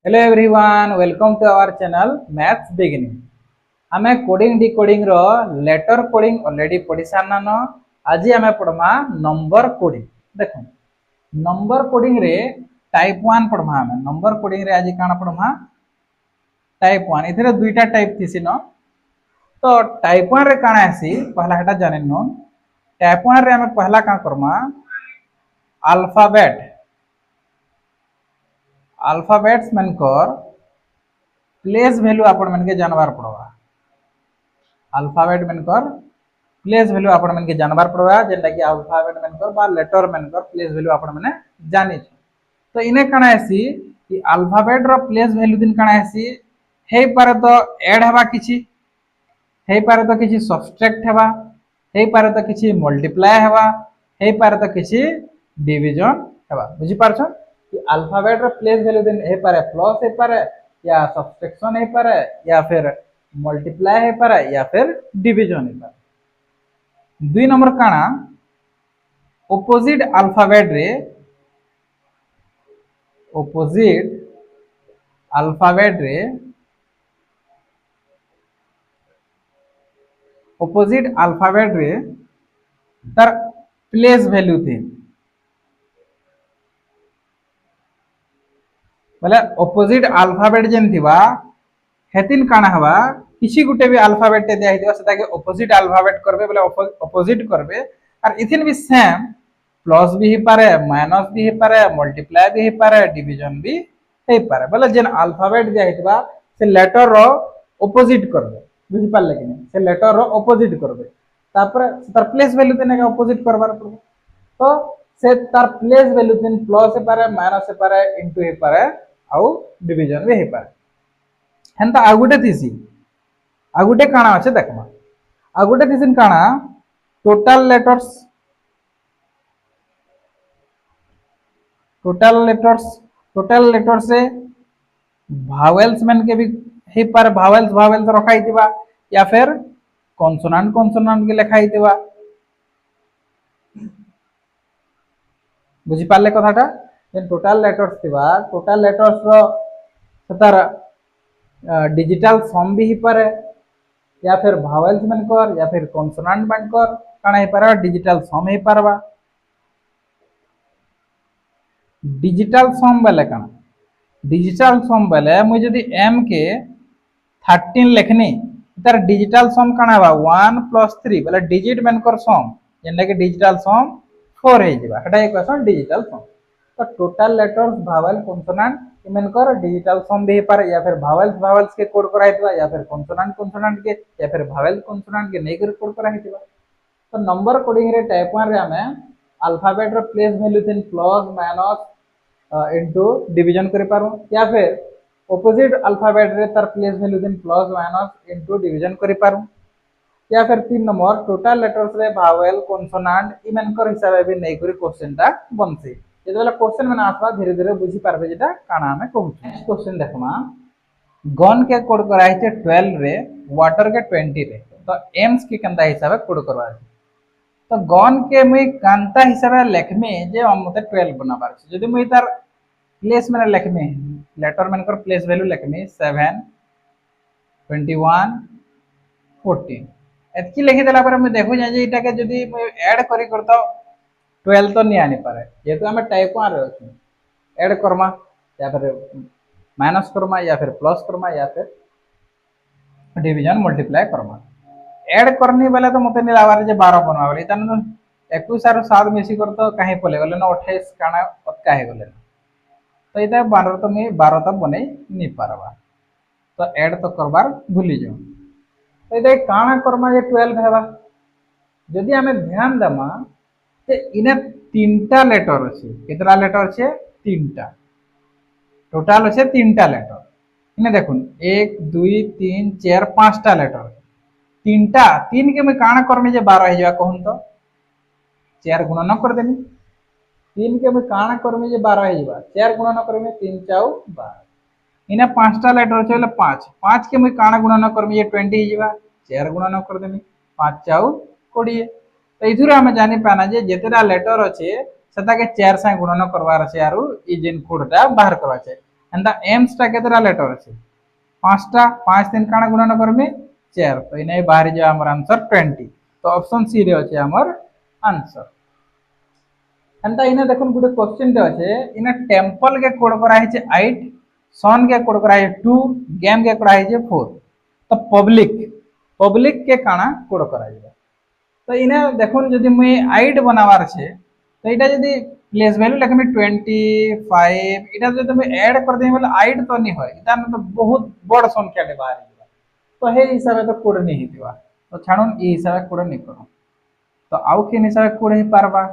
Hello everyone, welcome to our channel maths beginning. आमे coding decoding रो letter coding already पढ़ी सारना न। आज आमे पढ़मा नंबर कोडिंग। देखो नंबर कोडिंग रे टाइप 1 पढ़मा। आमे नंबर कोडिंग रे आज काना पढ़मा टाइप 1। इथरे दुईटा टाइप थिसी न। तो टाइप 1 रे काना आसी पहला हेटा जाने न। टाइप 1 रे आमे पहला का करमा अल्फाबेट अल्फाबेट्स मनकर प्लेस वैल्यू आपण मन के जानवर पड़वा। अल्फाबेट मनकर प्लेस वैल्यू आपण मन के जानवर पड़वा, जेंटा कि अल्फाबेट मनकर बा लेटर मनकर प्लेस वैल्यू आपण माने जानि छ। तो इने कणा आसी कि अल्फाबेट रो प्लेस वैल्यू दिन कणा आसी हे पारे तो ऐड हवा किछि, हे पारे तो किछि सब्सट्रैक्ट हवा, हे पारे तो किछि मल्टीप्लाई हवा, हे पारे तो किछि डिवीजन हवा। बुझी पारछ कि अल्फाबेट रो प्लेस वैल्यू दिन हे पारे प्लस हे पारे या सब्सट्रैक्शन है पारे या फिर मल्टीप्लाई है पारे या फिर डिवीजन है पारे। दुई नंबर काना ऑपोजिट अल्फाबेट रे ऑपोजिट अल्फाबेट रे ऑपोजिट अल्फाबेट रे तार प्लेस वैल्यू थी बोले ऑपोजिट अल्फाबेट जेन थिबा हेतिन काना हवा किसी गुटे भी अल्फाबेट ते दिया हितबा सेटा के ऑपोजिट अल्फाबेट करबे बोले ऑपोजिट करबे। और इथिन भी सेम प्लस भी ही पारे, माइनस भी ही पारे, मल्टीप्लाई भी ही पारे, डिवीजन भी हे पारे। बोले जेन अल्फाबेट दिया हितबा से लेटर रो ऑपोजिट करबे। बुझि पाले कि नहीं? से लेटर रो ऑपोजिट करबे, तापर तार प्लेस वैल्यू तेने के ऑपोजिट करबार पड़बे। तो से तार प्लेस वैल्यू दिन प्लस हे पारे, माइनस हे पारे, इनटू हे पारे आउ डिवीजन भी हे पारे। हेंता आगुटे थीसी आगुटे काना अच्छे देखमा आगुटे थीसिन काना टोटल लेटर्स से भावेल्स मन के भी हे पारे, भावेल्स रखाई दिबा या फिर कॉन्सोनेंट के लिखाई दिबा। बुझी पाले कथाटा? जेन टोटल लेटर्स थिबा टोटल लेटर्स रो सतार डिजिटल सम भी ही पारे या फिर भावेल्स मनकर या फिर कॉन्सोनेंट मनकर काना ही पारा डिजिटल सम ही पारबा। डिजिटल सम बेले काना डिजिटल सम बेले मुई जदी m के 13 लिखनी तार डिजिटल सम काना बा 1 + 3 बेले डिजिट मनकर सम जेंडा के डिजिटल सम 4 हे जिबा। हटा एक क्वेश्चन डिजिटल सम। तो टोटल लेटर्स भावेल कॉन्सोनेंट इमेनकर डिजिटल सम भी पारे या फिर भावेल्स के कोड करा हितबा या फिर कॉन्सोनेंट के या फिर भावेल कॉन्सोनेंट के नेकर कोड करा हितबा। तो नंबर कोडिंग रे टाइप 1 रे हमें अल्फाबेट रो प्लेस वैल्यू थिन प्लस माइनस इनटू डिवीजन करि पारो या फिर ऑपोजिट अल्फाबेट रे तार प्लेस वैल्यू थिन प्लस माइनस इनटू डिवीजन करि पारो या फिर 3 नंबर टोटल लेटर्स रे भावेल कॉन्सोनेंट इमेनकर हिसाब भी नै करी क्वेश्चनटा बनसी। जेतबेला क्वेश्चन माने आसबा धीरे धीरे बुझी पारबे जेटा काना हमें कहू। नेक्स्ट क्वेश्चन देखमा गन के कोड करा है 12 रे वाटर के 20 रे। तो एम्स के कंदा हिसाब कोड करवा है। तो गन के मुई कांता हिसाब लेखमी जे मते 12 बनाबार छै। जदी मुई तार प्लेस माने लेखमी लेटर मानकर प्लेस वैल्यू लेखमी 7 21 14 एतकी लिखि देला पर मैं देखु जे इटा के जदी मुई ऐड करी करतो 12 तो नहीं आनी पारे। जेहेतु हमें टाइप 1 रे अछि ऐड करमा या फिर माइनस करमा या फिर प्लस करमा या फिर डिवीजन मल्टीप्लाई करमा। ऐड करनी बेले तो मते नहीं लावार जे 12 बनवा बेले तन 21 और 7 मिसी कर तो काहे पले गले ना 28 काना काहे गले। तो इता 12 तो मैं 12 तक बने नहीं पारबा। तो ऐड तो करबार भूली जाओ। तो इता काना करमा जे 12 हेबा जदी हमें ध्यान दमा ते इने 3टा लेटर अछि। कितना लेटर छे? 3टा। टोटल अछि 3टा लेटर। इने देखुन 1 2 3 4 5टा लेटर। 3टा 3 के मैं काना करमी जे 12 हे जावा कहून तो 4 गुणन कर देनी। 3 के मैं काना करमी जे 12 हे जावा 4 गुणन करमी 3 4 12। इने 5टा लेटर छै बोले 5 5 के मैं काना गुणन करमी जे 20 हे जावा 4 गुणन कर देनी 5 4 20। तो इथुरे हमें जानि पाना जे जेतेटा लेटर अछि सेटा के 4 से गुणन करवार अछि आरो ई जेन कोडटा बाहर करवा छै। एंदा एम्स टा केतरा लेटर अछि पांचटा पांच तीन काना गुणन करमे 4 तो इने बाहर जे हमर आंसर 20 तो ऑप्शन सी रे अछि हमर आंसर एंता इने देखुन गुटे क्वेश्चन टे अछि इने टेंपल के कोड करा है 8 सन के कोड करा है 2 गेम के कोड है 4 तो पब्लिक पब्लिक के काना कोड करा जाय तो इने देखुन जदि मुई 8 बनावार छे तो इटा जदि प्लेस वैल्यू लिखमी 25 इटा जदि मुई ऐड कर देमी बोले 8 तो नहीं होय इटा तो बहुत बड़ संख्या टे बाहर तो हे हिसाब तो कोड नहीं हितवा तो छाणुन ई हिसाब कोड नहीं करो तो आउ के हिसाब कोड ही पारबा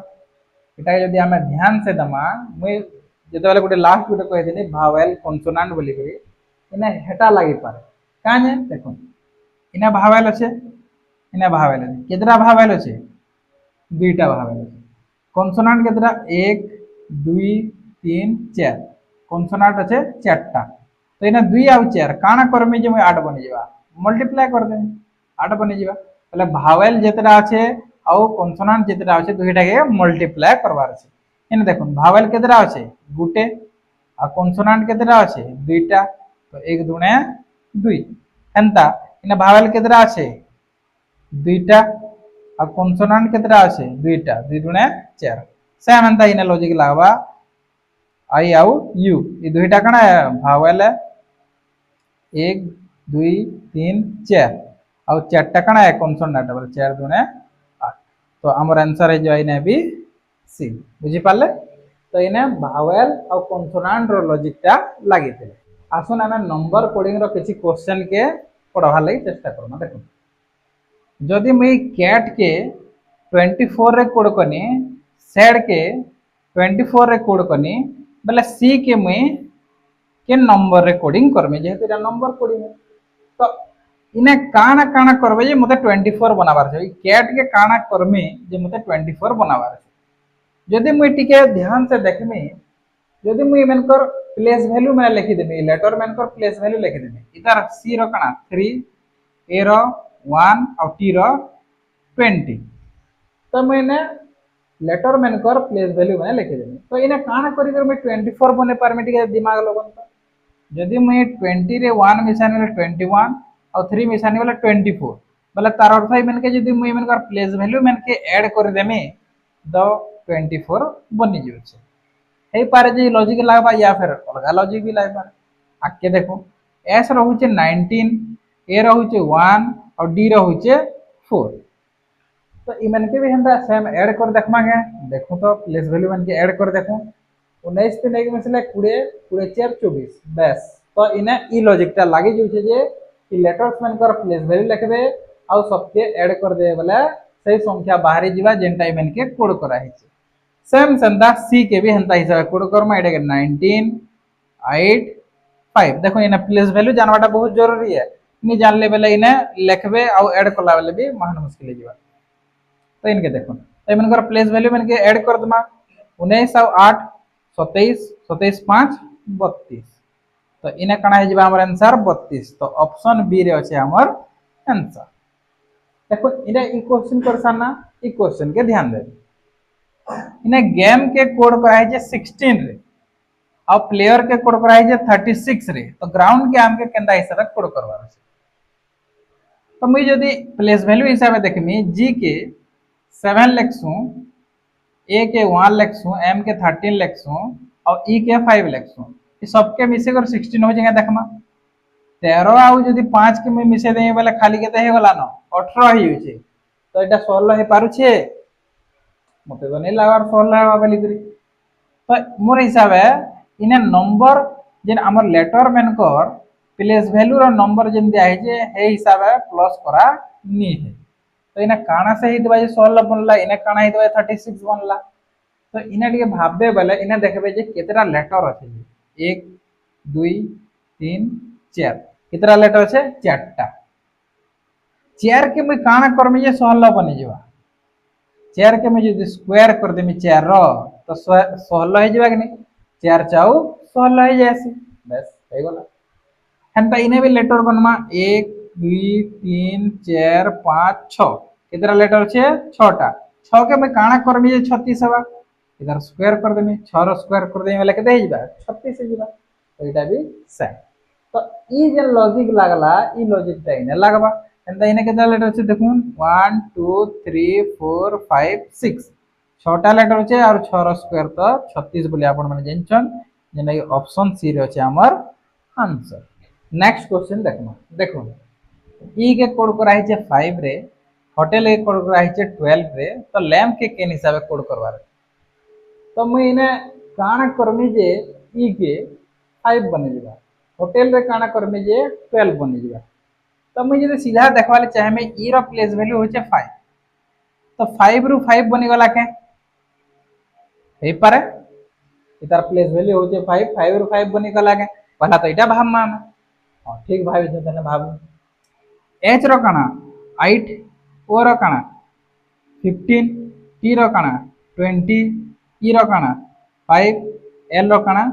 इटा जदि हमें ध्यान से दमा मुई जते बेले गुटे लास्ट गुटे कहि देनी भावेल कॉन्सोनेंट बोली करी इने हेटा लागि पारे काहे देखो इने भावेल আছে इने भावेल আছে केतरा भावेल আছে दुईटा भावेल আছে कॉन्सोनेंट केतरा 1 2 3 4 कॉन्सोनेंट আছে चारटा तो इने 2 आउ 4 काना करमे जे मुई 8 बनि जेबा मल्टीप्लाई कर देमी 8 बनि जेबा तले भावेल जेतरा আছে आउ कॉन्सोनेंट जेतरा আছে दुईटा के मल्टीप्लाई करवार আছে इने देखुन भावेल केतरा আছে गुटे आ कॉन्सोनेंट केतरा আছে दुईटा तो 1 दुणे 2 एंता इने भावेल केतरा আছে दुईटा आ कॉन्सोनेंट केतरा আছে दुईटा 2 दुणे 4 सेम एंता इने लॉजिक लागबा आई आउ यू ई दुईटा कना भावेल 1 2 3 4 आउ चारटा कना है कॉन्सोनेंट बोले 4 दुणे 8 तो हमर आंसर है जो इने भी सी बुझी पाले तो इने भावेल और कॉन्सोनेंट रो लॉजिक टा लागि थे आसुन आमे नंबर कोडिंग रो किछि क्वेश्चन के पढ़वा लगी चेष्टा करमा देखो जदि मुई कैट के 24 रे कोड कनी सेड के 24 रे कोड कनी बोले सी के मुई के नंबर रे कोडिंग करमे जेहेतु एटा नंबर कोडिंग तो इने काना काना करबे जे मते 24 बनाबार छै कैट के काना करमे जे मते 24 बनाबार छै जदि मुई टिके ध्यान से देखमी जदि मुई मेनकर प्लेस वैल्यू में लिखि देमी लेटर मेनकर प्लेस वैल्यू लिखि देमी इधर सी रो कना 3 ए रो 1 और टी रो 20 तो मैंने लेटर मेनकर प्लेस वैल्यू में लिखि देमी तो इने काना करी कर मैं 24 बने परमे टिके दिमाग लगन तो जदि मुई 20 रे 1 मिसानी वाला 21 और 3 मिसानी वाला 24 बोले तार अर्थ है मेनके जदि मुई मेनकर प्लेस वैल्यू मेनके ऐड कर देमी द 24 बनी जाउछे हे पारे जे लॉजिक लागबा या फिर अलगा लॉजिक भी लागबा आके देखो एस रहउछे 19 ए रहउछे 1 और डी रहउछे 4 तो इमन के भी हमरा सेम ऐड कर देखमा के देखो तो प्लेस वैल्यू मन के ऐड कर देखो 19 पे नेक मिसले 20 20 4 24 बस तो इने ई लॉजिक टा लागि जाउछे जे कि लेटर्स मन कर प्लेस वैल्यू लिखबे और सबके ऐड कर दे बोले सही संख्या बाहरी जीवा जेनटा इमन के कोड करा हिचे सेम संदा सी के भी हंता हिसाब कोड करमा एटा के 19 8 5 देखो इने प्लेस वैल्यू जानवाटा बहुत जरूरी है नी जानले बेले इने लिखबे और ऐड करला बेले भी महान मुश्किल जीवा तो इनके देखो तो इमन कर प्लेस वैल्यू मन के ऐड कर दमा 19 और 8 27 27 5 32 तो इने कणा है जीवा हमर आंसर 32 तो ऑप्शन बी रे अछि हमर आंसर देखो इने ई क्वेश्चन करसाना ई क्वेश्चन के ध्यान दे इने गेम के कोड करा है 16 रे और प्लेयर के कोड करा है 36 रे तो ग्राउंड के आम के केंदा हिसाब कोड करवा छै तो मुई जदी प्लेस वैल्यू हिसाब देखमी जी के 7 लिखसु ए के 1 लिखसु एम के 13 लिखसु और ई के 5 लिखसु ई सब के मिसे कर 16 हो जाएगा देखमा 13 आउ जदी 5 के मुई मिसे देई बेले खाली केते हे गला न 18 ही होई छै तो एटा 16 हे पारु छे मते तो नहीं लागार 16 हेबा बेली करी तो मोर हिसाब है इने नंबर जेन हमर लेटर मेनकर प्लेस वैल्यू रो नंबर जेन दिया है जे हे हिसाब है प्लस करा नी है तो इने काना से हितबा जे 16 बनला इने काना हितबा 36 बनला तो इने के भाबबे बेले इने देखबे जे केतरा लेटर अछि 1 2 3 4 केतरा लेटर छै चारटा 4 के मैं काना करमे जे 16 बनि जेबा 4 के मैं जदी स्क्वायर कर देमी 4 रो तो 16 हे जेबा कि नहीं 4 चाउ 16 हे जायसी बस हो गला हंता इने भी लेटर बनमा 1 2 3 4 5 6 केतरा लेटर छे 6 टा 6 के मैं काना करमी जे 36 हेबा इधर स्क्वायर कर देमी 6 रो स्क्वायर कर देमी वाला केते हे जेबा 36 हे जेबा तो एटा भी सेम। तो ई जे लॉजिक लागला ई लॉजिक टा इने लागबा एंता इने केता लेटर अछि देखुन 1 2 3 4 5 6 छटा लेटर अछि और 6 रो स्क्वायर तो 36 बोली आपण माने जेनछन जेना कि ऑप्शन सी रे अछि हमर आंसर। नेक्स्ट क्वेश्चन देखना देखो ई के कोड करा है 5 रे होटल के कोड करा है 12 रे तो लैम्प के केन हिसाब से कोड करवार तो मुई इने काना करमी जे ई के 5 बने जबा होटल रे काना करमी जे 12 बने जबा तो मुझे जब सीधा देखवाले चाहे मैं ई रो प्लेस वैल्यू होचे 5 तो 5 रु 5 बनी गला के हे पारे इतार प्लेस वैल्यू होचे 5 5 रु 5 बनी गला के पहला तो इटा भाव मान हां ठीक भाई जे तने भाव एच रो काना 8 ओ रो काना 15 टी रो काना 20 ई रो काना 5 एल रो काना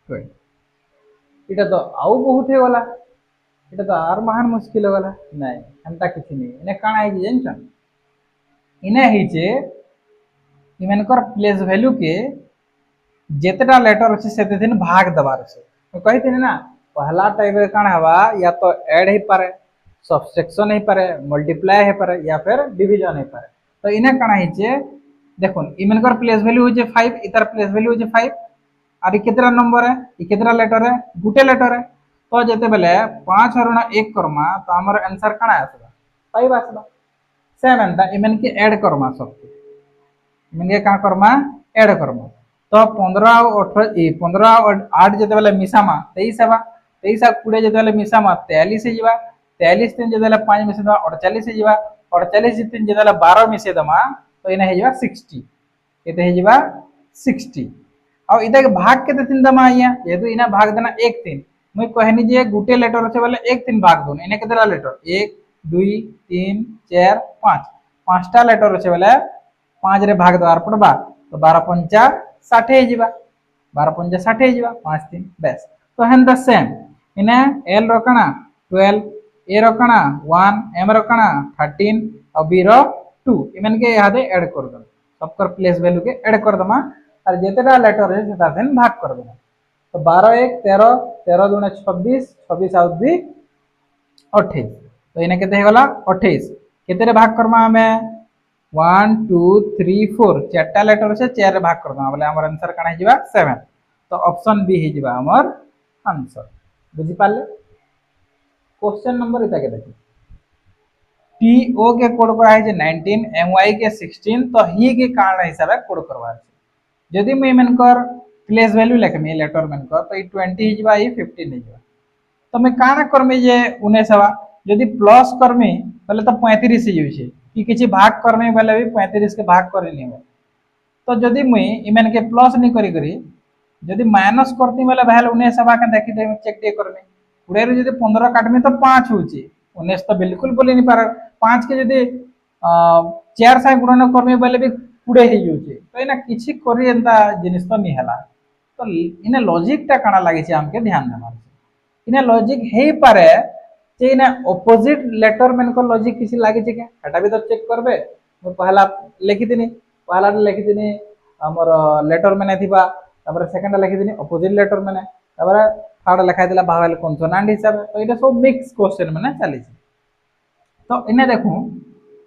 20 इटा तो आउ बहुत हे गला इटा तो आर महान मुश्किल गला नहीं एंता किछि नहीं इने काना है जेनछन इने हिचे इमेनकर प्लेस वैल्यू के जेतेटा लेटर अछि सेते दिन भाग दबार छै तो कहिथिन ना पहला टाइप के काना हवा या तो ऐड हे पारे सबट्रैक्शन हे पारे मल्टीप्लाई हे पारे या फिर डिवीजन हे पारे तो इने काना हिचे देखुन इमेनकर प्लेस वैल्यू होचे 5 इतर प्लेस वैल्यू होचे 5 और केतरा नंबर है ई केतरा लेटर है गुटे लेटर है तो जेते बेले 5 ऋण 1 करमा तो हमर आंसर काना आसबा 5 आसबा सेम एंता इमेन के ऐड करमा सब इमेन के का करमा ऐड करमा तो 15 और 18 ए 15 और 8 जेते बेले मिसामा 23 हवा 23 और 20 जेते बेले मिसामा 43 हे जीवा 43 तीन जेते बेले 5 मिसे दमा 48 हे जीवा 48 तीन जेते बेले 12 मिसे दमा तो इने हे जीवा 60 केते हे जीवा 60 और इदा के भाग केते तीन दमा आइया जेतु इना भाग देना 1 3 मैं कहनी जे गुटे लेटर আছে বলে 1 3 ভাগ দুন এনে কেতরা লেটার 1 2 3 4 5 পাঁচটা লেটার আছে বলে 5 রে ভাগ দেওয়ার পড়বা তো 12 पंचा 60 हे जीवा 12 पंचा 60 हे जीवा 5 3 बेस तो हेन द सेम इने एल रकना 12 ए रकना 1 एम रकना 13 और बी रो 2 इमन के यादे ऐड कर दम सबकर प्लेस वैल्यू के ऐड कर दमा और जेतेटा लेटर है सेटा देन भाग कर दमा तो 12 1 13 13 दूने 26 26 आउ 2 28 तो इने केते हे गला 28 केते रे भाग करमा हमें 1 2 3 4 चारटा लेटर আছে 4 रे भाग करदमा बोले हमर आंसर काना हे जीवा 7 तो ऑप्शन बी हे जीवा हमर आंसर बुझी पाले क्वेश्चन नंबर इता के देखो टी ओ के कोड करा है 19 एम वाई के 16 तो ही के कारण हिसाब कोड करवा है यदि मैं इनकर प्लेस वैल्यू लेखमी लेटर मेनकर तो 20 हे जीवा 15 हे जीवा तो मैं काना करमी जे 19 हवा यदि प्लस करमी पहले तो 35 हे जाउछे कि किछि भाग करमी बेले भी 35 के भाग करे नहीं तो यदि मुई इमेन के प्लस नहीं करी करी यदि माइनस करती बेले भले 19 हवा के देखि दे चेक दे करमी 20 रे यदि 15 काटमी तो 5 होची 19 तो बिल्कुल बोली नहीं पार 5 के यदि 4 से गुणन करमी बेले भी 20 हे जाउछे तो इना किछि करी एंता जिनिस तो नहीं हला तो इने लॉजिक टा काना लागि छे हमके ध्यान देना इने लॉजिक हे पारे जे इने ऑपोजिट लेटर मेन को लॉजिक किसी लागि छे के एटा भी तो चेक करबे मैं पहला लिखि दिनी पहला लिखि दिनी हमर लेटर मेने थिबा तापर सेकंड लिखि दिनी ऑपोजिट लेटर मेने तापर थर्ड लिखा दिला भावेल कॉन्सोनेंट हिसाब तो इटा सब मिक्स क्वेश्चन मेने चली छे तो इने देखू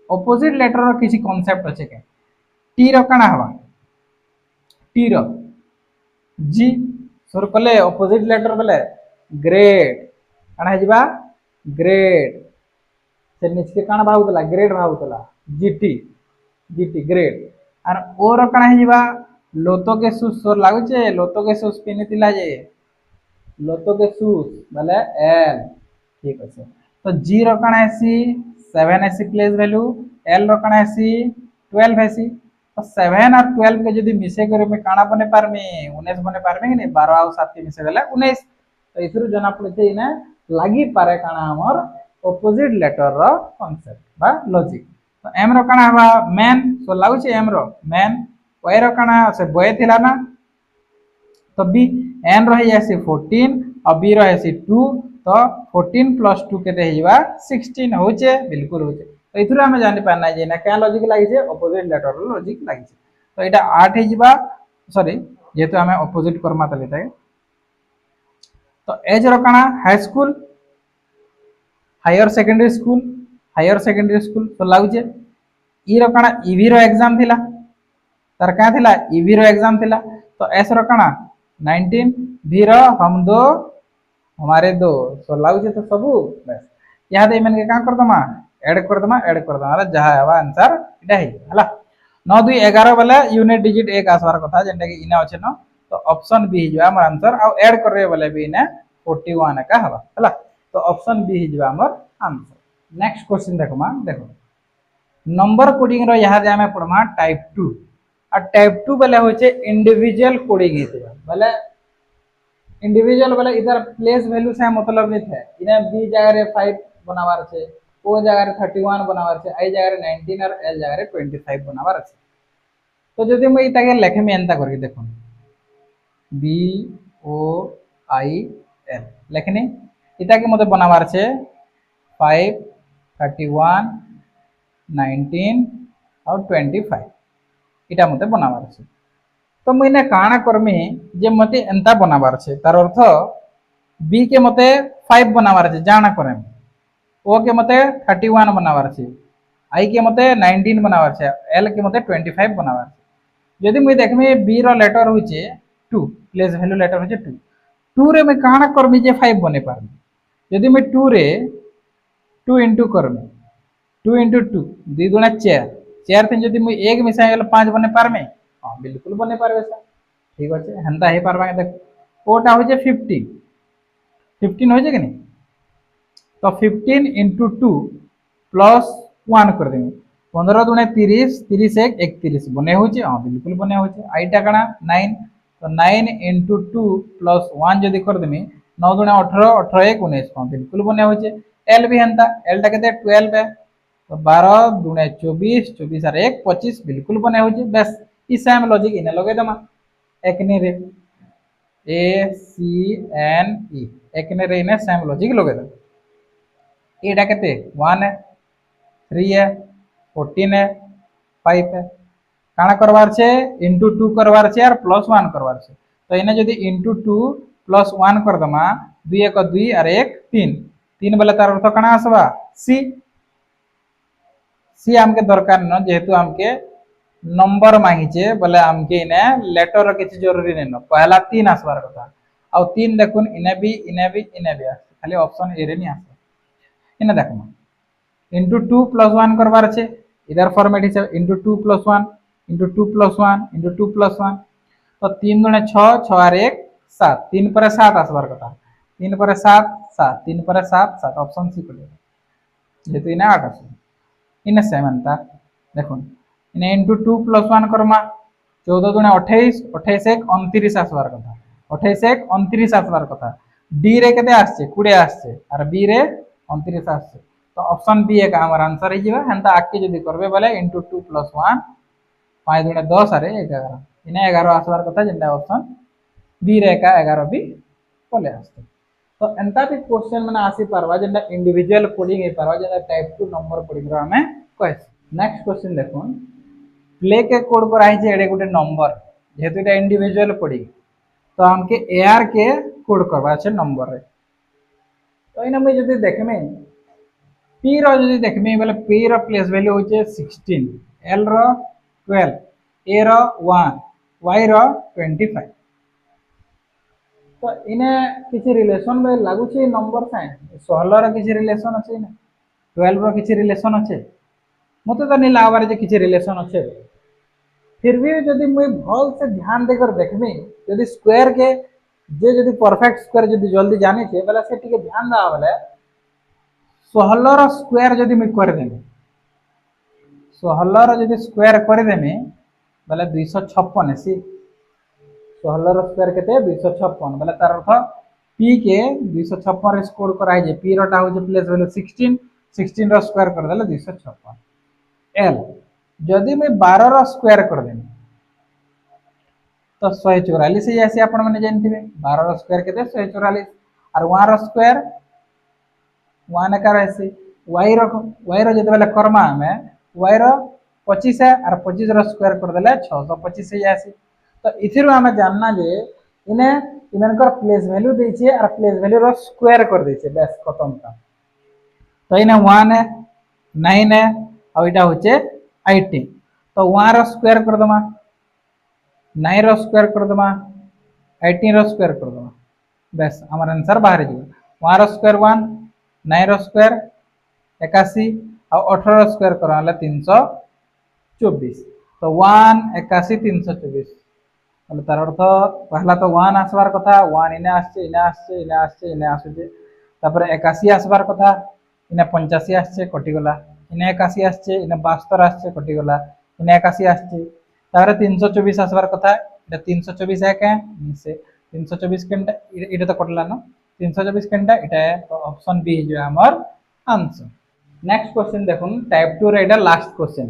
ऑपोजिट लेटर रो किसी कांसेप्ट अछि के टी रो काना हवा टी रो जी सुर कले ऑपोजिट लेटर बेले ग्रेड काना हे जिबा ग्रेड से नीचे काना भाउतला ग्रेड भाउतला जीटी जीटी ग्रेड और ओ रो काना हे जिबा लोतो के सुस सोर लागु छे लोतो के सुस पिनितिला जे लोतो के सुस बेले एल ठीक আছে तो जी रो काना हेसी 7 हेसी प्लेस वैल्यू एल रो काना हेसी 12 हेसी तो 7 और 12 के यदि मिसे करे में काना बने पारमी 19 बने पारमी कि 12 और 7 के मिसे गले 19 तो इथरु जना पड़े इने लागि पारे काना हमर ऑपोजिट लेटर रो कांसेप्ट बा लॉजिक तो एम रो काना हवा मैन सो लागु छे एम रो मैन वाई रो काना से बॉय थिला ना तो बी एन रो हे जासी 14 और बी रो हेसी 2 तो 14 प्लस 2 केते हे जबा 16 होचे बिल्कुल होचे तो इथुरा हमें जानि पाना जे ना क्या लॉजिक लागि छे ऑपोजिट लेटर रो लॉजिक लागि छे तो एटा 8 हे जबा सॉरी जेतु हमें ऑपोजिट करमा तले ताई तो एज रो काना high school higher secondary school तो लागुचे ई रो काना ईवी रो एग्जाम थिला तार क्या थिला ईवी रो एग्जाम थिला तो एस रो काना 19 भी रो हम दो हमारे दो तो लागुचे तो सबू बस यहाँ दे मन के का कर दमा ऐड कर दमा जहा हवा आंसर इटा ही हला 9 2 11 वाला यूनिट डिजिट एक आसवार कथा जेंटा कि इना अछि न तो ऑप्शन बी हिजवा हमर आंसर आ ऐड करबे वाले भी इने 41 का हवा हला तो ऑप्शन बी हिजवा हमर आंसर नेक्स्ट क्वेश्चन देखो नंबर कोडिंग रो यहाँ जे हमें पढ़मा टाइप 2 आ टाइप 2 वाला होचे इंडिविजुअल कोडिंग हेतबा वाला इंडिविजुअल वाला इधर प्लेस वैल्यू से मतलब नहीं थे इने बी जगह रे 5 बनावार छे ओ जगह रे 31 बनावार छे आई जगह रे 19 और एल जगह रे 25 बनावार छे तो जदि मैं इताके लेखमे एंता करके देखो बी ओ आई एल लेखनी इताके मते बनावार छे 5 31 19 और 25 इटा मते बनावार छे तो मुझे काना करमी जे मते एंता बनावार छे तार अर्थ बी के मते 5 बनावार छे जाना करे ओ के मते 31 बनावार छे आई के मते 19 बनावार छे एल के मते 25 बनावार छे यदि मुझे देखमे बी रो लेटर होचे 2 प्लेस वैल्यू लेटर होचे 2 2 रे मैं काना करमी जे 5 बने पारमी यदि मैं 2 रे 2 इंटू करमी 2 इंटू 2 2 गुणा 4 4 थे यदि मुझे एक मिसाई गले 5 बने पारमी हाँ बिल्कुल बने पारबे सा ठीक अच्छे हेन्ता हे पारबा देख ओटा हो 15 हो कि नहीं तो 15 इंटू 2 प्लस 1 कर देंगे 15 दुणे 30 30 एक 31 बने हो हाँ बिल्कुल बने हो आईटा कणा 9 तो 9 इंटू 2 प्लस 1 जदि कर देमी 9 दुणे 18 18 एक 19 हाँ बिल्कुल बने हो एल भी हेन्ता एलटा के 12 है तो 12 दुणे 24 24 और 1 25 बिल्कुल बने हो बस ई सेम लॉजिक इने लगे दमा एकने रे ए सी एन ई एकने रे इने सेम लॉजिक लगे दम एटा केते 1 है 3 है 14 है 5 है काना करवार छे इंटू 2 करवार छे और प्लस 1 करवार छे तो इने जदी इंटू 2 प्लस 1 कर दमा 2 1 2 और 1 3 3 बेले तार अर्थ काना आसबा सी सी हमके दरकार न जेहेतु हमके नंबर मांगीचे बोले हमके इने लेटर किसी जरूरी नहीं न पहला 3 आसबार कथा आ 3 देखुन इने भी खाली ऑप्शन ए रे नहीं आसे इने देखो इंटू 2 प्लस 1 करवार छे इधर फॉर्मेट हिसाब into 2 plus 1 into 2 plus 1 into 2 plus 1 तो 3 दुणे 6 6 और 1 7 3 पर 7 आसबार कथा 3 पर 7 7 3 पर 7 7 ऑप्शन सी पड़े जेतु इने 8 आसे इने 7 ता देखो इने इंटू 2 प्लस 1 करमा 14 दुणे 28 28 एक 29 आसबार कथा 28 एक 29 आसबार कथा डी रे केते आछे 20 आछे और बी रे 29 आछे तो ऑप्शन बी एक हमर आंसर ही जीवा हंता आके जदी करबे बोले इंटू 2 प्लस 1 5 दुणे 10 और 11 इने 11 आसबार कथा जेंटा ऑप्शन बी रे का 11 भी बोले आछे तो एंता भी क्वेश्चन माने आसी पारवा जेंटा इंडिविजुअल कोडिंग हे पारवा जेंटा टाइप 2 नंबर कोडिंग रो हमें कहै नेक्स्ट क्वेश्चन देखो प्ले के कोड कराई छे एडे गोटे नंबर जेहेतु एटा इंडिविजुअल कोडिंग तो हमके एआर के कोड करबा छे नंबर रे तो इने मैं जदी देखमे पी रो जदी देखमे बोले पी रो प्लेस वैल्यू होचे 16 एल रो 12 ए रो 1 वाई रो 25 तो इने किसी रिलेशन में लागू छे नंबर साइन 16 रो किसी रिलेशन अछि ना 12 रो किसी रिलेशन अछि मते तो नहीं लागबार जे किसी रिलेशन अच्छे फिर भी जदि मुई भल से ध्यान देकर देखमी यदि स्क्वायर के जे जदि परफेक्ट स्क्वायर जदि जल्दी जाने छे बेला से टिके ध्यान दा बेले 16 रो स्क्वायर जदि मुई कर देमी 16 रो जदि स्क्वायर कर देमी बेले 256 हेसी 16 रो स्क्वायर केते 256 बेले तार अर्थ p के 256 रे स्क्वायर कराई जे p रोटा हो जे प्लेस वैल्यू 16 16 रो स्क्वायर कर देले 256 एल जदि मैं 12 रो स्क्वायर कर देनी तो 144 ही ऐसे आपण माने जानथिबे 12 रो स्क्वायर केते 144 और 1 रो स्क्वायर 1 का ऐसे y रो जदि बेले कर्मा हमें y रो 25 है और 25 रो स्क्वायर कर देले 625 ही ऐसे तो इथिरो हमें जानना जे इने इनकर प्लेस वैल्यू देछे और प्लेस वैल्यू रो स्क्वायर कर देछे बस खत्म का तो इने 1 है 9 है और इटा होचे 18 तो 1 रो स्क्वायर कर दमा 9 रो स्क्वायर कर दमा 18 रो स्क्वायर कर दमा बस हमारा आंसर बाहर जी 1 रो स्क्वायर 1 9 रो स्क्वायर 81 और 18 रो स्क्वायर करले 324 तो 1 81 324 बोले तार अर्थ पहला तो 1 आसबार कथा 1 इने आछे इने आछे इने आछे इने आछे तापर 81 आसबार कथा इने 85 आछे कटि गला इने 81 आछे इने 72 आछे कटि गला इने 81 आछे तापर 324 आसबार कथा এটা 324 है क्या से 324 কেনটা এটা তো কটলা না 324 কেনটা এটা তো অপশন বি যে আমার आंसर नेक्स्ट क्वेश्चन দেখুন টাইপ 2 রে এটা লাস্ট क्वेश्चन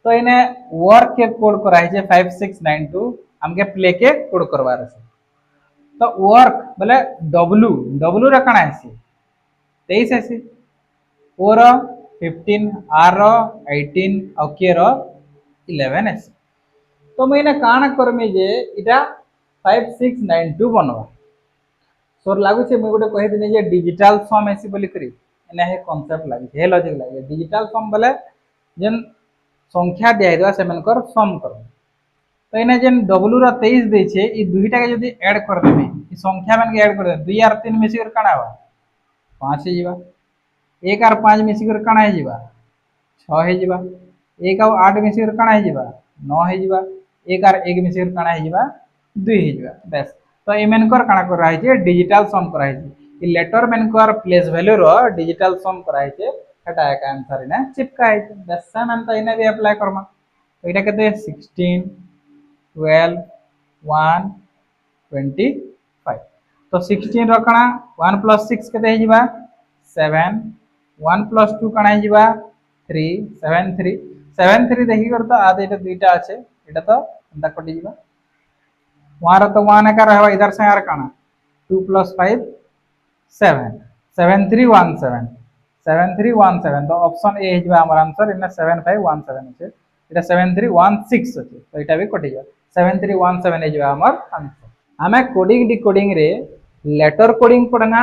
तो इने वर्क के कोड कराई छे 5692 हमके प्ले के कोड करवा रहे तो वर्क बोले डब्ल्यू डब्ल्यू रे कणा है 23 है ओ रो 15 आर रो 18 और के रो 11 है तो मैं काण करमी जे इटा 5692 बनवा सोर लागु छे मैं गोटे कहि दिने जे डिजिटल सम ऐसी बोली करी एना हे कांसेप्ट लागी हे लॉजिक लागी डिजिटल सम बोले जेन संख्या दिया दिया से मनकर सम करो तो इने जेन डब्ल्यू रा 23 दे छे ई दुईटा के जदी ऐड कर देबे ई संख्या मन के ऐड कर दे 2 और 3 मिसी कर काना बा 5 हे जीवा 1 और 5 मिसी कर काना हे जीवा 6 हे जीवा 1 और 8 मिसी कर काना हे जीवा 9 हे जीवा 1 और 1 मिसी कर काना हे जीवा 2 हे जीवा बस तो ए मनकर काना कर रहा है डिजिटल सम कर रहा है ई लेटर मनकर प्लेस वैल्यू रो डिजिटल सम कर रहा है এটা এক आंसर ইনা চিপকা আছে that's same answer Ina B apply Karma তো এটা কত 16 12 1 25 तो 16 रखना 1 + 6 केते हे जिबा 7 1 + 2 कणा हे जिबा 3 7 3 7 3 देखि कर तो आधे এটা দুইটা আছে এটা তো अंदा कटि जिबा 1 तो 1 का रहबा इधर से यार कणा 2 + 5 7 7 3 1 7 7317 तो ऑप्शन ए हिजबा हमर आंसर इना 7517 আছে এটা 7316 আছে তো এটা भी कटि जा 7317 हिजबा हमर आंसर हमें कोडिंग डिकोडिंग रे लेटर कोडिंग पढ़ना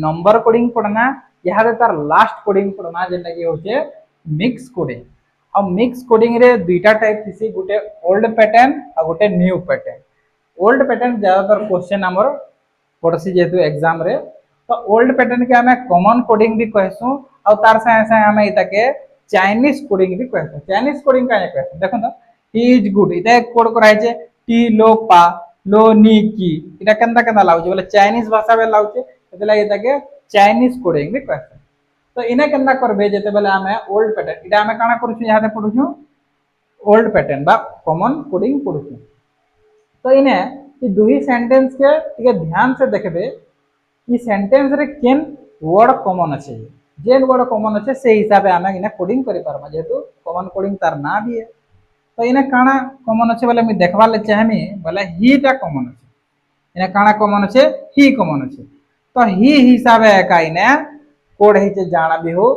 नंबर कोडिंग पढ़ना यहां रे तार लास्ट कोडिंग पढ़ना जेना कि होचे मिक्स कोडिंग अब मिक्स कोडिंग रे दुईटा टाइप थिसी गुटे ओल्ड पैटर्न और गुटे न्यू पैटर्न ओल्ड पैटर्न ज्यादातर क्वेश्चन हमर पड़सी जेतु एग्जाम रे तो ओल्ड पैटर्न के हमें कॉमन कोडिंग भी कहसु और तार साथे साथे हमें इताके चाइनीज कोडिंग भी कहसु चाइनीज कोडिंग काहे कहसु देखो तो ही इज गुड इता कोड कराय छे टी लो पा लो नी की इटा केनता केनता लाउचे बोले चाइनीज भाषा में लाउचे एतला इताके चाइनीज कोडिंग भी कहसु तो इने केनता करबे जेते बेले हमें ओल्ड पैटर्न इटा हमें काना करूछु यहां पढुछु ओल्ड पैटर्न बा कॉमन कोडिंग पढुछु तो इने ई दुही सेंटेंस के टिके ध्यान से देखबे ई सेंटेंस रे केन वर्ड कॉमन अछि जेन वर्ड कॉमन अछि से हिसाब से हमें इने कोडिंग करि पारमा जेतु कॉमन कोडिंग तार ना भी है तो इने काना कॉमन अछि बोले मैं देखबा ले चाहमी बोले ही टा कॉमन अछि इने काना कॉमन अछि ही कॉमन अछि तो ही हिसाब है का इने कोड हिचे जाना भी हो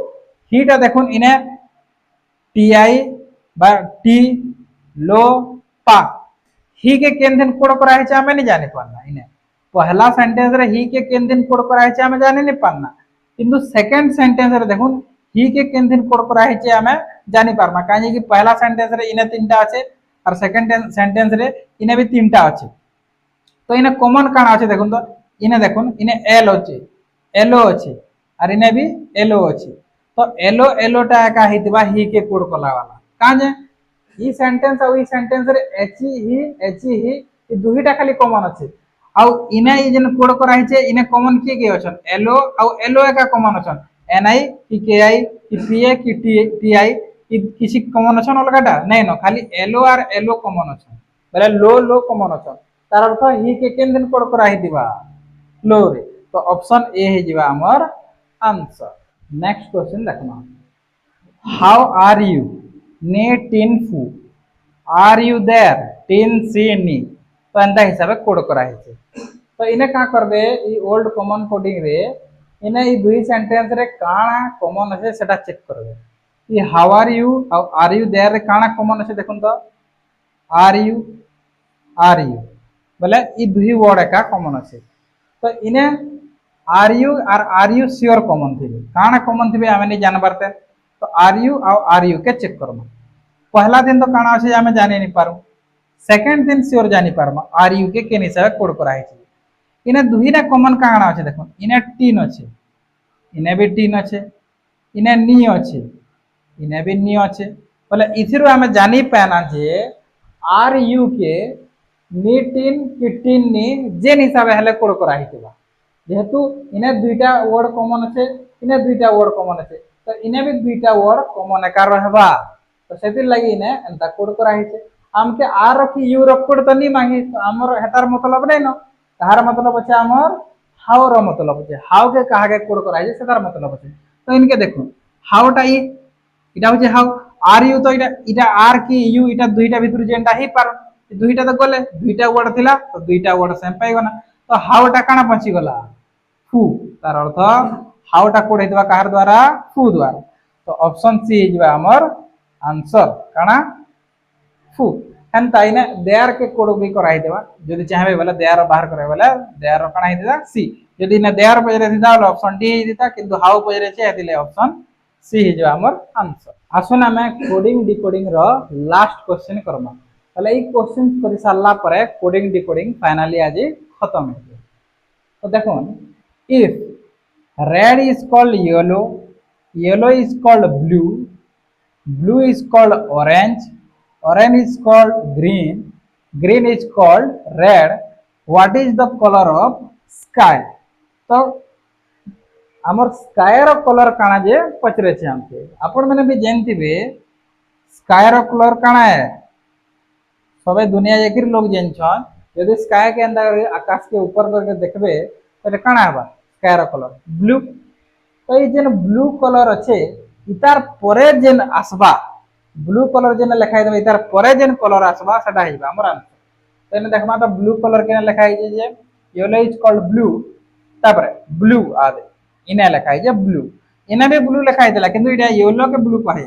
ही टा देखुन इने टीआई बा टी लो पा ही के केन दिन कोड करा है हमें नहीं जाने पाना इने पहला सेंटेंस रे ही के केन दिन कोड करा है हमें जाने नहीं पाना किंतु सेकंड सेंटेंस रे देखुन ही के केन दिन कोड करा है हमें जानि पारमा काहे कि पहला सेंटेंस रे इने तीनटा আছে और सेकंड सेंटेंस रे इने भी तीनटा আছে तो इने कॉमन काना আছে देखुन तो इने देखुन इने एल আছে एलो আছে और इने भी एलो আছে तो एलो एलो टा का हितबा ही के कोड कला वाला काजे ई सेंटेंस और ई सेंटेंस रे एच ही ई दुहीटा खाली कॉमन আছে आउ इने ई जन कोड करा है इने कॉमन के अछन एलो आउ एलो का कॉमन अछन एनआई की केआई की पीए की टीआई ई किसी कॉमन अछन अलगाटा नहीं न खाली एलो और एलो कॉमन अछन बोले लो लो कॉमन अछन तार अर्थ ही के केन दिन कोड करा हिदिबा लो रे तो ऑप्शन ए हे जिबा हमर आंसर नेक्स्ट क्वेश्चन देखना हाउ आर यू ने टिन फू आर यू देयर टिन सी नी तो एंता हिसाब कोड करा है तो इने का करबे ई ओल्ड कॉमन कोडिंग रे इने ई दुई सेंटेंस रे काना कॉमन আছে সেটা চেক করবে ई हाउ आर यू और आर यू देयर रे काना कॉमन আছে দেখুন তো आर यू बोले ई दुही वर्ड एका कॉमन अच्छे तो इने आर यू श्योर कॉमन थे काना कॉमन थे आम नहीं जान पारते तो आर यू के चेक करमा पहला दिन तो काना अच्छे आम जानी नहीं पारू सेकेंड दिन श्योर जानी पारमा आर यू के केन हिसाब कोड कराई इने दुहीटा कॉमन काना अच्छे देखो इने टीन अच्छे इने भी टीन अच्छे इने नी अच्छे इने भी नी अच्छे बोले इथिरु आम जानी पाना जे आर यू के नी टीन कि टीन नी जेन हिसाब हेले कोड कराई जेहेतु इने दुईटा वर्ड कॉमन अच्छे इने दुईटा वर्ड कॉमन अच्छे तो इने भी दुईटा वर्ड कॉमन एकार रहबा तो सेतिर लगी इने एंता कोड कराई आमके आर की यू रो कोड तो नी मांगी तो हमर हेतार मतलब नै न तार मतलब अछि हमर हाउ रो मतलब अछि हाउ के कहा के कोड कराई जे सेतार मतलब अछि तो इनके देखो हाउ टा इटा होचे हाउ आर यू तो इटा आर की यू इटा दुईटा भितर जेंटा ही पार दुईटा तो गले दुईटा वर्ड थिला तो दुईटा वर्ड सेम पाई गना तो हाउ टा काना पची गला फू तार अर्थ हाउ टा कोड हेतबा कार द्वारा फू द्वारा तो ऑप्शन सी हिजबा हमर आंसर काना फू हेंता इने देयर के कोड भी कराई देबा जदी चाहबे बोले देयर बाहर करे बोले देयर काना ही देदा सी जदी इने देयर पजरे दिदा बोले ऑप्शन डी ही दिदा किंतु हाउ पजरे छे हेतिले ऑप्शन सी हिजबा हमर आंसर आसुन हमें कोडिंग डिकोडिंग रो लास्ट क्वेश्चन करमा ताले ई क्वेश्चन करि सारला परे कोडिंग डिकोडिंग फाइनली आज खत्म हे तो देखो if red is called yellow yellow is called blue blue is called orange orange is called green green is called red what is the color of sky तो हमर sky रो colour काना जे पचरे छे हमके आपण माने भी जानथिबे स्काई रो कलर काना है सबे दुनिया एकिर लोग जान छन यदि स्काई के अंदर आकाश के ऊपर करके देखबे तो काना हबा स्काई रो कलर ब्लू तो ये जेन ब्लू कलर अच्छे इतार परे जेन आसबा ब्लू कलर जेन लिखाई देबे इतार परे जेन कलर आसबा सेटा हिबा हमर आंसर तो एने देखमा तो ब्लू कलर केने लिखाई जे येलो इज कॉल्ड ब्लू तापरे ब्लू आदे इने लिखाई जे ब्लू इने भी ब्लू लिखाई देला किंतु इटा येलो के ब्लू कहे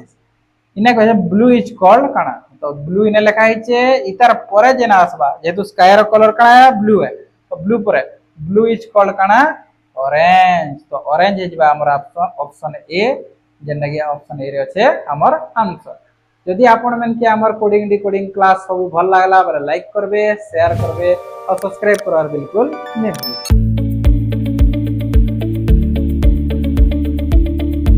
इने कहे ब्लू इज कॉल्ड काना तो ब्लू इने लिखाई छे इतार परे जेन आसबा जेतु स्काई रो कलर काना है ब्लू है तो ब्लू परे ब्लू इज कॉल्ड काना ऑरेंज तो ऑरेंज इज बा हमर ऑप्शन ए जेन लगे ऑप्शन ए रे আছে हमर आंसर यदि आपण मन के हमर कोडिंग डिकोडिंग क्लास सब भल लागला बले लाइक करबे शेयर करबे और सब्सक्राइब करवार बिल्कुल नहीं भूलबे।